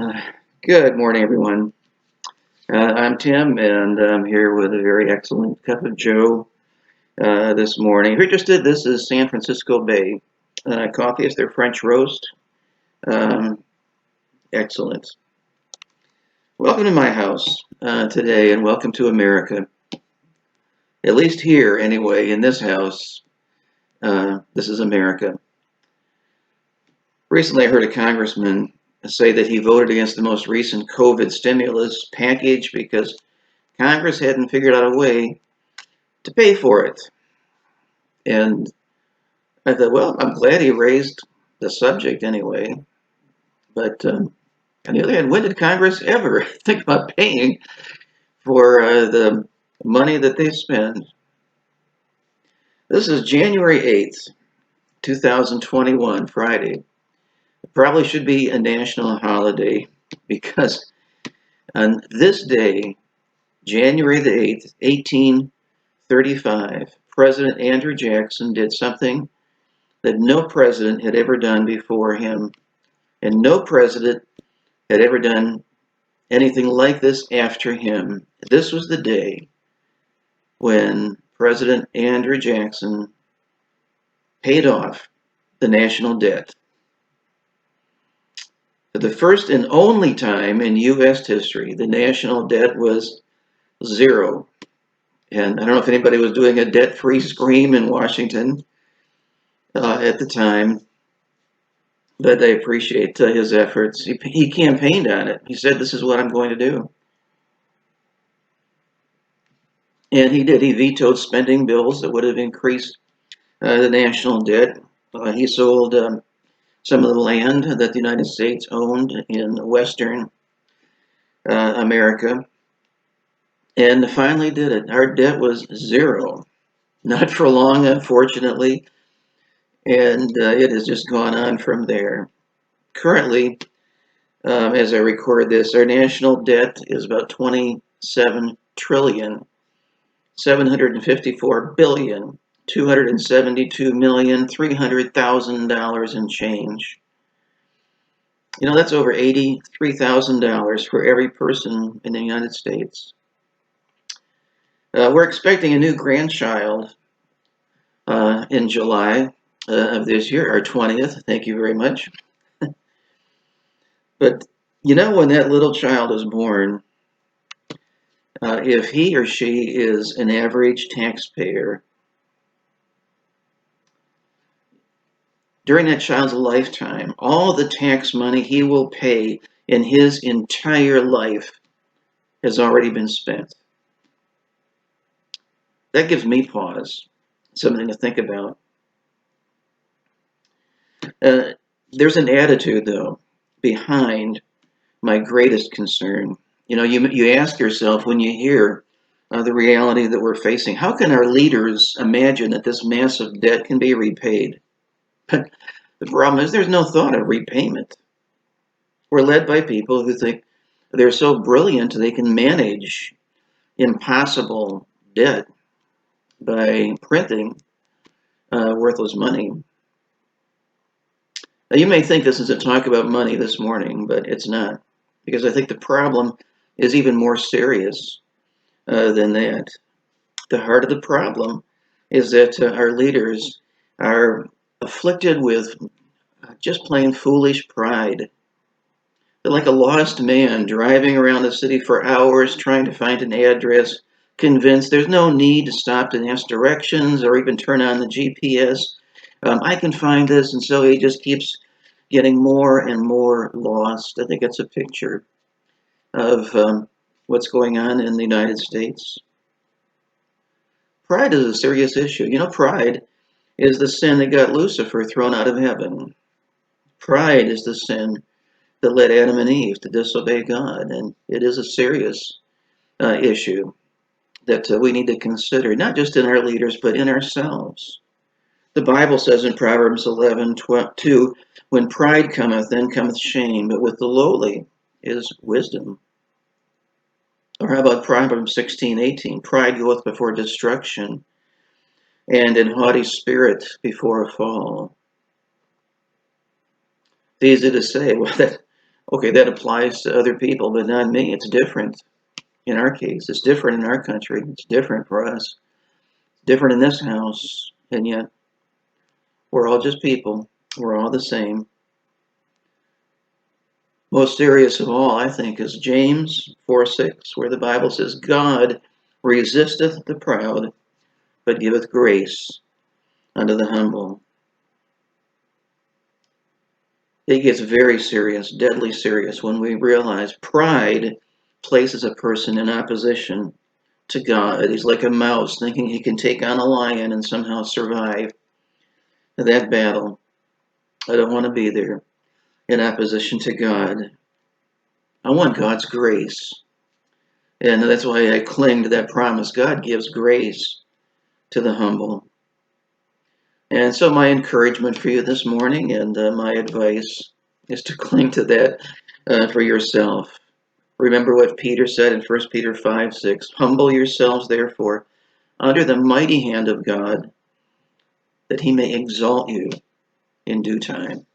Uh, Good morning, everyone. I'm Tim, and I'm here with a very excellent cup of Joe this morning. If you're interested, this is San Francisco Bay coffee. It's their French roast. Um, Excellent. Welcome to my house today, and welcome to America. At least here, anyway, in this house, this is America. Recently, I heard a congressman say that he voted against the most recent COVID stimulus package because Congress hadn't figured out a way to pay for it. And I thought, well, I'm glad he raised the subject anyway. But on the other hand, when did Congress ever think about paying for the money that they spend? This is January 8th, 2021, Friday. It probably should be a national holiday because on this day, January the 8th, 1835, President Andrew Jackson did something that no president had ever done before him, and no president had ever done anything like this after him. This was the day when President Andrew Jackson paid off the national debt. For the first and only time in U.S. history, the national debt was zero. And I don't know if anybody was doing a debt-free scream in Washington at the time, but I appreciate his efforts. He campaigned on it. He said, "This is what I'm going to do." And he did. He vetoed spending bills that would have increased the national debt. He sold some of the land that the United States owned in Western America and finally did it. Our debt was zero. Not for long, unfortunately, and it has just gone on from there. Currently, as I record this, our national debt is about 27 trillion, 754 billion, $272,300,000 in change. You know, that's over $83,000 for every person in the United States. We're expecting a new grandchild in July of this year, our 20th. Thank you very much. But you know, when that little child is born, if he or she is an average taxpayer, during that child's lifetime, all the tax money he will pay in his entire life has already been spent. That gives me pause, something to think about. Uh, there's an attitude, though, behind my greatest concern. You know, you ask yourself when you hear the reality that we're facing, how can our leaders imagine that this massive debt can be repaid? But the problem is there's no thought of repayment. We're led by people who think they're so brilliant they can manage impossible debt by printing worthless money. Now, you may think this is a talk about money this morning, but it's not, because I think the problem is even more serious than that. The heart of the problem is that our leaders are afflicted with just plain foolish pride. They're like a lost man driving around the city for hours trying to find an address, convinced there's no need to stop and ask directions or even turn on the GPS. I can find this, and so he just keeps getting more and more lost. I think it's a picture of what's going on in the United States. Pride is a serious issue. You know, pride is the sin that got Lucifer thrown out of heaven. Pride is the sin that led Adam and Eve to disobey God, and it is a serious issue that we need to consider, not just in our leaders, but in ourselves. The Bible says in Proverbs 11:2, when pride cometh, then cometh shame, but with the lowly is wisdom. Or how about Proverbs 16:18, pride goeth before destruction, and an haughty spirit before a fall. It's easy to say, well, that Okay, that applies to other people, but not me. It's different in our case. It's different in our country. It's different for us. It's different in this house. And yet, we're all just people. We're all the same. Most serious of all, I think, is James 4:6, where the Bible says, God resisteth the proud, but giveth grace unto the humble. It gets very serious, deadly serious, when we realize pride places a person in opposition to God. He's like a mouse thinking he can take on a lion and somehow survive that battle. I don't want to be there in opposition to God. I want God's grace. And that's why I cling to that promise. God gives grace to the humble. And so my encouragement for you this morning and my advice is to cling to that for yourself. Remember what Peter said in 1 Peter 5:6. Humble yourselves, therefore, under the mighty hand of God, that he may exalt you in due time.